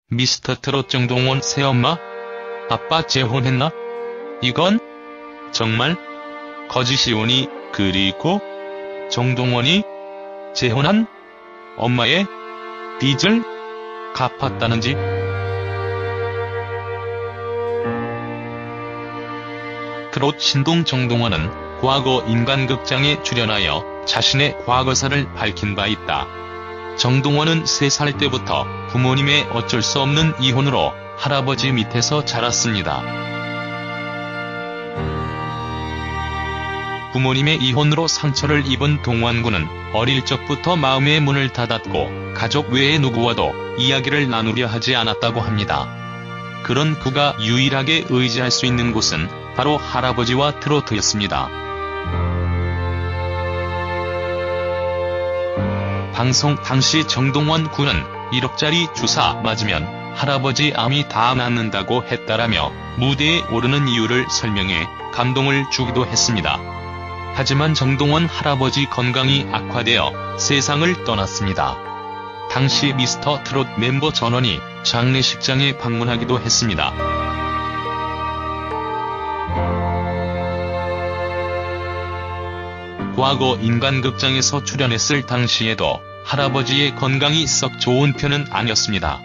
미스터트롯 정동원 새엄마? 아빠 재혼했나? 이건 정말 거짓이오니. 그리고 정동원이 재혼한 엄마의 빚을 갚았다는지. 트롯 신동 정동원은 과거 인간극장에 출연하여 자신의 과거사를 밝힌 바 있다. 정동원은 3살 때부터 부모님의 어쩔 수 없는 이혼으로 할아버지 밑에서 자랐습니다. 부모님의 이혼으로 상처를 입은 동원군은 어릴 적부터 마음의 문을 닫았고 가족 외의 누구와도 이야기를 나누려 하지 않았다고 합니다. 그런 그가 유일하게 의지할 수 있는 곳은 바로 할아버지와 트로트였습니다. 방송 당시 정동원 군은 1억짜리 주사 맞으면 할아버지 암이 다 낫는다고 했다라며 무대에 오르는 이유를 설명해 감동을 주기도 했습니다. 하지만 정동원 할아버지 건강이 악화되어 세상을 떠났습니다. 당시 미스터 트롯 멤버 전원이 장례식장에 방문하기도 했습니다. 과거 인간극장에서 출연했을 당시에도 할아버지의 건강이 썩 좋은 편은 아니었습니다.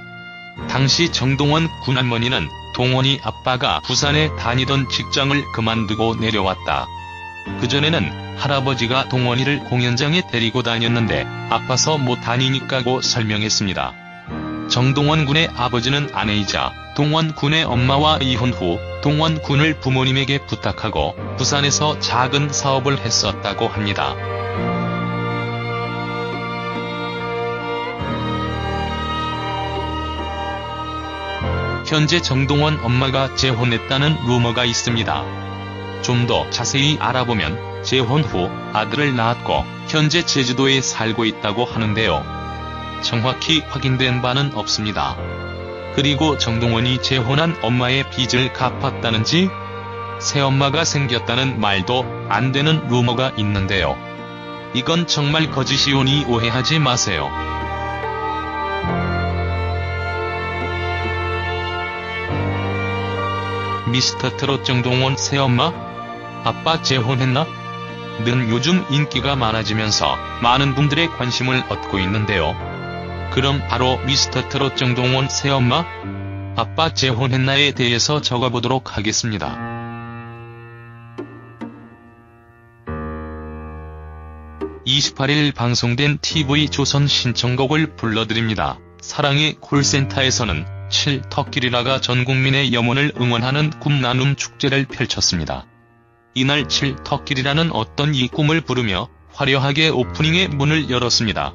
당시 정동원 군 할머니는 동원이 아빠가 부산에 다니던 직장을 그만두고 내려왔다. 그전에는 할아버지가 동원이를 공연장에 데리고 다녔는데 아파서 못 다니니까고 설명했습니다. 정동원 군의 아버지는 아내이자 동원 군의 엄마와 이혼 후 동원 군을 부모님에게 부탁하고 부산에서 작은 사업을 했었다고 합니다. 현재 정동원 엄마가 재혼했다는 루머가 있습니다. 좀 더 자세히 알아보면 재혼 후 아들을 낳았고 현재 제주도에 살고 있다고 하는데요. 정확히 확인된 바는 없습니다. 그리고 정동원이 재혼한 엄마의 빚을 갚았다는지 새엄마가 생겼다는 말도 안 되는 루머가 있는데요. 이건 정말 거짓이오니 오해하지 마세요. 미스터트롯 정동원 새엄마? 아빠 재혼했나? 는 요즘 인기가 많아지면서 많은 분들의 관심을 얻고 있는데요. 그럼 바로 미스터트롯 정동원 새엄마? 아빠 재혼했나에 대해서 적어보도록 하겠습니다. (28일) 방송된 TV조선 신청곡을 불러드립니다. 사랑의 콜센터에서는 7터키리라가 전국민의 염원을 응원하는 꿈 나눔 축제를 펼쳤습니다. 이날 7터키리라는 어떤 이 꿈을 부르며 화려하게 오프닝의 문을 열었습니다.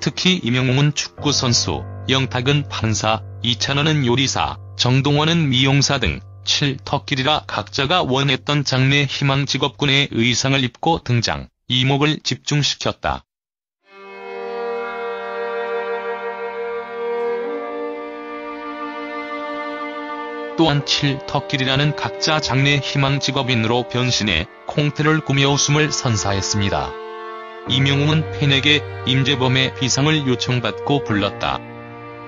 특히 임영웅은 축구선수, 영탁은 판사, 이찬원은 요리사, 정동원은 미용사 등 7터키리라 각자가 원했던 장래 희망 직업군의 의상을 입고 등장, 이목을 집중시켰다. 또한 7터키리라는 각자 장래 희망 직업인으로 변신해 콩테를 꾸며 웃음을 선사했습니다. 임영웅은 팬에게 임재범의 비상을 요청받고 불렀다.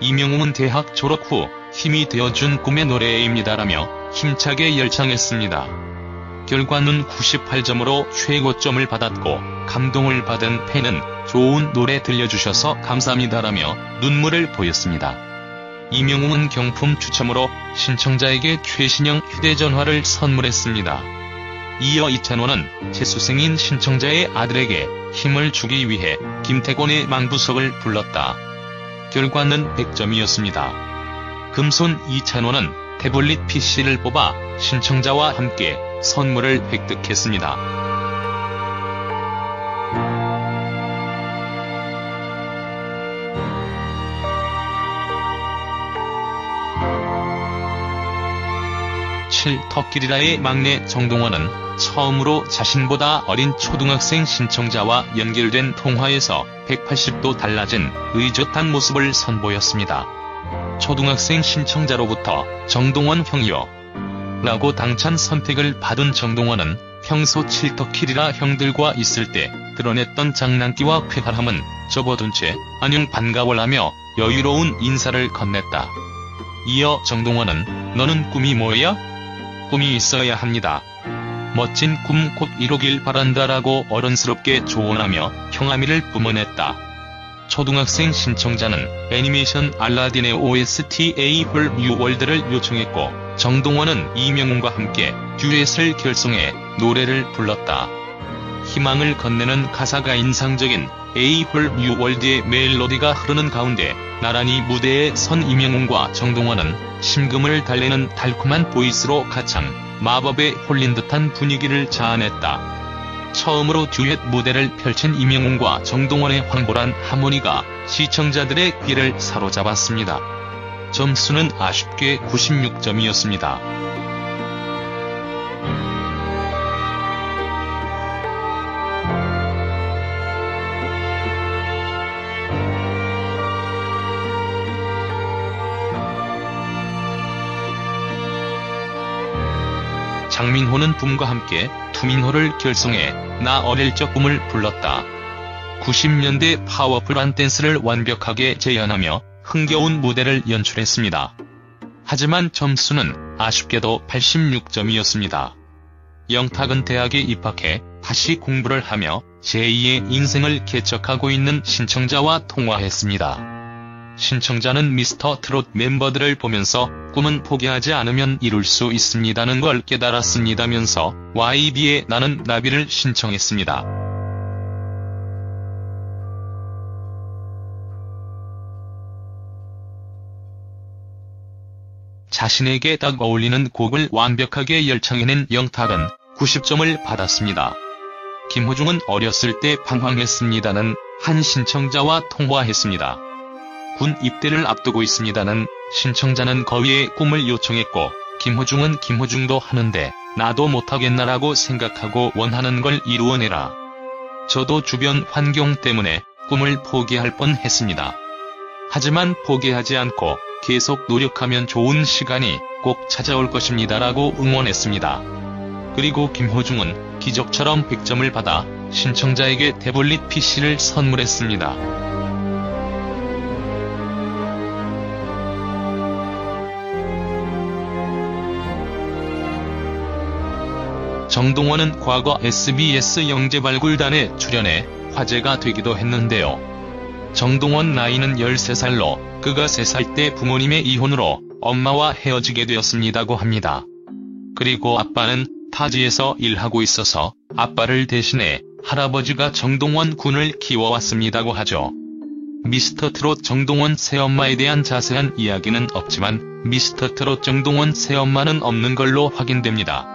임영웅은 대학 졸업 후 힘이 되어준 꿈의 노래입니다라며 힘차게 열창했습니다. 결과는 98점으로 최고점을 받았고 감동을 받은 팬은 좋은 노래 들려주셔서 감사합니다라며 눈물을 보였습니다. 임영웅은 경품 추첨으로 신청자에게 최신형 휴대전화를 선물했습니다. 이어 이찬원은 재수생인 신청자의 아들에게 힘을 주기 위해 김태곤의 망부석을 불렀다. 결과는 100점이었습니다. 금손 이찬원은 태블릿 PC를 뽑아 신청자와 함께 선물을 획득했습니다. 터키리라의 막내 정동원은 처음으로 자신보다 어린 초등학생 신청자와 연결된 통화에서 180도 달라진 의젓한 모습을 선보였습니다. 초등학생 신청자로부터 정동원 형이요 라고 당찬 선택을 받은 정동원은 평소 7터키리라 형들과 있을 때 드러냈던 장난기와 쾌활함은 접어둔 채 안녕 반가워라며 여유로운 인사를 건넸다. 이어 정동원은 "너는 꿈이 뭐야? 꿈이 있어야 합니다. 멋진 꿈 꼭 이루길 바란다라고 어른스럽게 조언하며 경아미를 뿜어냈다. 초등학생 신청자는 애니메이션 알라딘의 OST A Whole New World를 요청했고 정동원은 이명웅과 함께 듀엣을 결성해 노래를 불렀다. 희망을 건네는 가사가 인상적인 A Whole New World의 멜로디가 흐르는 가운데 나란히 무대에 선 이명웅과 정동원은 심금을 달래는 달콤한 보이스로 가창, 마법에 홀린 듯한 분위기를 자아냈다. 처음으로 듀엣 무대를 펼친 이명웅과 정동원의 황홀한 하모니가 시청자들의 귀를 사로잡았습니다. 점수는 아쉽게 96점이었습니다. 장민호는 붐과 함께 투민호를 결성해 나 어릴 적 꿈을 불렀다. 90년대 파워풀한 댄스를 완벽하게 재현하며 흥겨운 무대를 연출했습니다. 하지만 점수는 아쉽게도 86점이었습니다. 영탁은 대학에 입학해 다시 공부를 하며 제2의 인생을 개척하고 있는 신청자와 통화했습니다. 신청자는 미스터 트롯 멤버들을 보면서 꿈은 포기하지 않으면 이룰 수 있습니다는 걸 깨달았습니다면서 YB의 나는 나비를 신청했습니다. 자신에게 딱 어울리는 곡을 완벽하게 열창해낸 영탁은 90점을 받았습니다. 김호중은 어렸을 때 방황했습니다는 한 신청자와 통화했습니다. 군 입대를 앞두고 있습니다는 신청자는 거위의 꿈을 요청했고 김호중은 김호중도 하는데 나도 못하겠나라고 생각하고 원하는 걸 이루어내라. 저도 주변 환경 때문에 꿈을 포기할 뻔했습니다. 하지만 포기하지 않고 계속 노력하면 좋은 시간이 꼭 찾아올 것입니다라고 응원했습니다. 그리고 김호중은 기적처럼 100점을 받아 신청자에게 태블릿 PC를 선물했습니다. 정동원은 과거 SBS 영재발굴단에 출연해 화제가 되기도 했는데요. 정동원 나이는 13살로 그가 3살 때 부모님의 이혼으로 엄마와 헤어지게 되었습니다고 합니다. 그리고 아빠는 타지에서 일하고 있어서 아빠를 대신해 할아버지가 정동원 군을 키워왔습니다고 하죠. 미스터트롯 정동원 새엄마에 대한 자세한 이야기는 없지만 미스터트롯 정동원 새엄마는 없는 걸로 확인됩니다.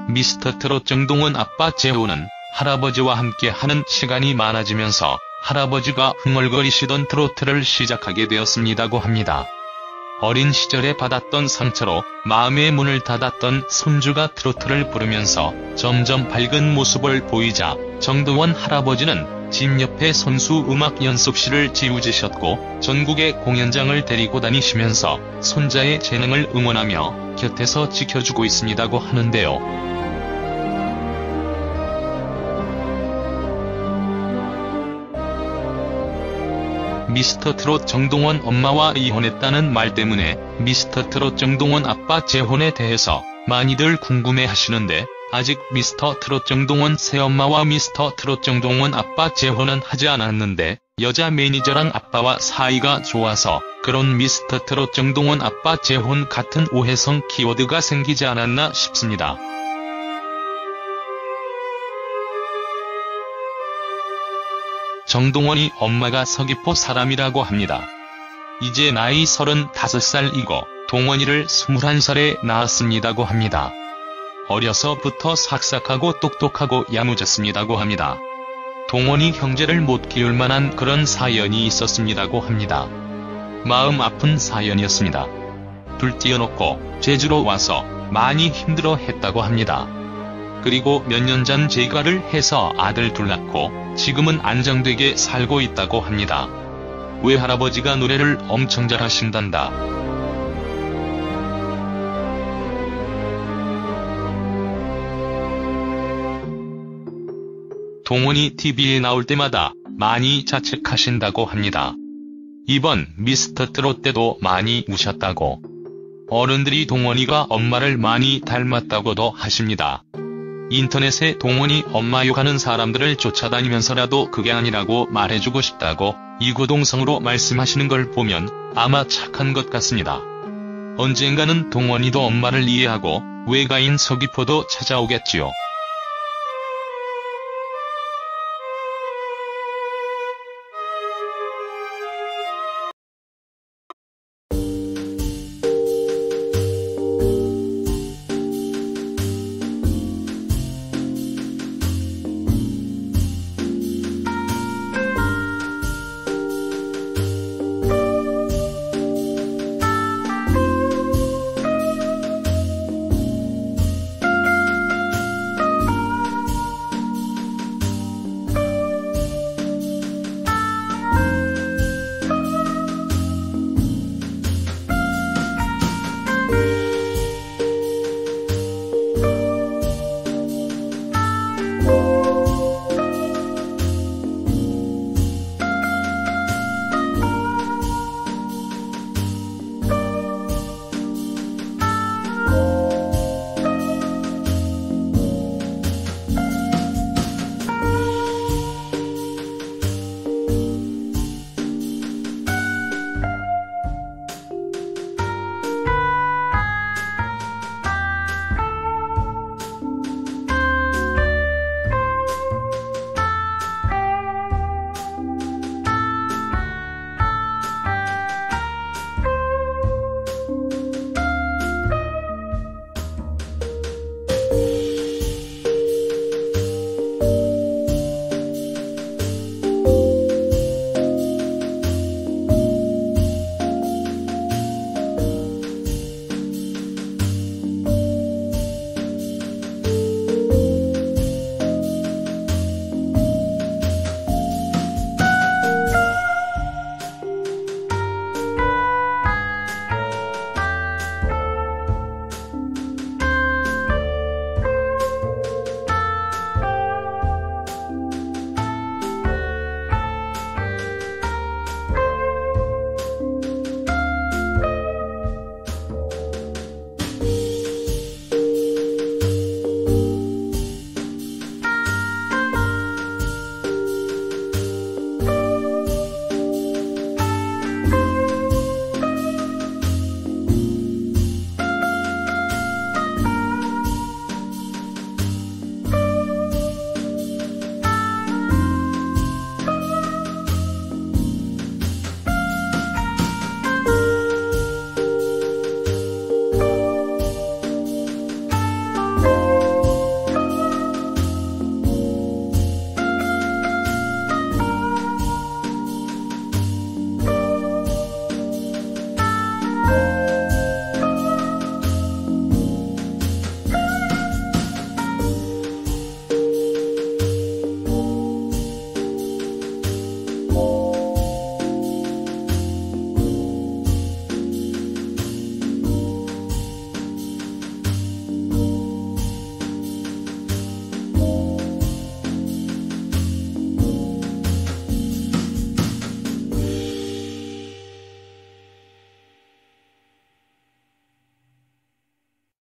미스터트롯 정동원 아빠 재호는 할아버지와 함께 하는 시간이 많아지면서 할아버지가 흥얼거리시던 트로트를 시작하게 되었습니다고 합니다. 어린 시절에 받았던 상처로 마음의 문을 닫았던 손주가 트로트를 부르면서 점점 밝은 모습을 보이자 정동원 할아버지는 집 옆에 손수 음악 연습실을 지으셨고 전국의 공연장을 데리고 다니시면서 손자의 재능을 응원하며 곁에서 지켜주고 있습니다고 하는데요. 미스터트롯 정동원 엄마와 이혼했다는 말 때문에 미스터트롯 정동원 아빠 재혼에 대해서 많이들 궁금해하시는데 아직 미스터트롯 정동원 새엄마와 미스터트롯 정동원 아빠 재혼은 하지 않았는데 여자 매니저랑 아빠와 사이가 좋아서 그런 미스터트롯 정동원 아빠 재혼 같은 오해성 키워드가 생기지 않았나 싶습니다. 정동원이 엄마가 서귀포 사람이라고 합니다. 이제 나이 35살이고 동원이를 21살에 낳았습니다고 합니다. 어려서부터 삭삭하고 똑똑하고 야무졌습니다고 합니다. 동원이 형제를 못 키울 만한 그런 사연이 있었습니다고 합니다. 마음 아픈 사연이었습니다. 둘 띄어놓고 제주로 와서 많이 힘들어 했다고 합니다. 그리고 몇 년 전 재가를 해서 아들 둘 낳고 지금은 안정되게 살고 있다고 합니다. 외할아버지가 노래를 엄청 잘하신단다. 동원이 TV에 나올 때마다 많이 자책하신다고 합니다. 이번 미스터 트롯 때도 많이 우셨다고. 어른들이 동원이가 엄마를 많이 닮았다고도 하십니다. 인터넷에 동원이 엄마 욕하는 사람들을 쫓아다니면서라도 그게 아니라고 말해주고 싶다고 이구동성으로 말씀하시는 걸 보면 아마 착한 것 같습니다. 언젠가는 동원이도 엄마를 이해하고 외가인 서귀포도 찾아오겠지요.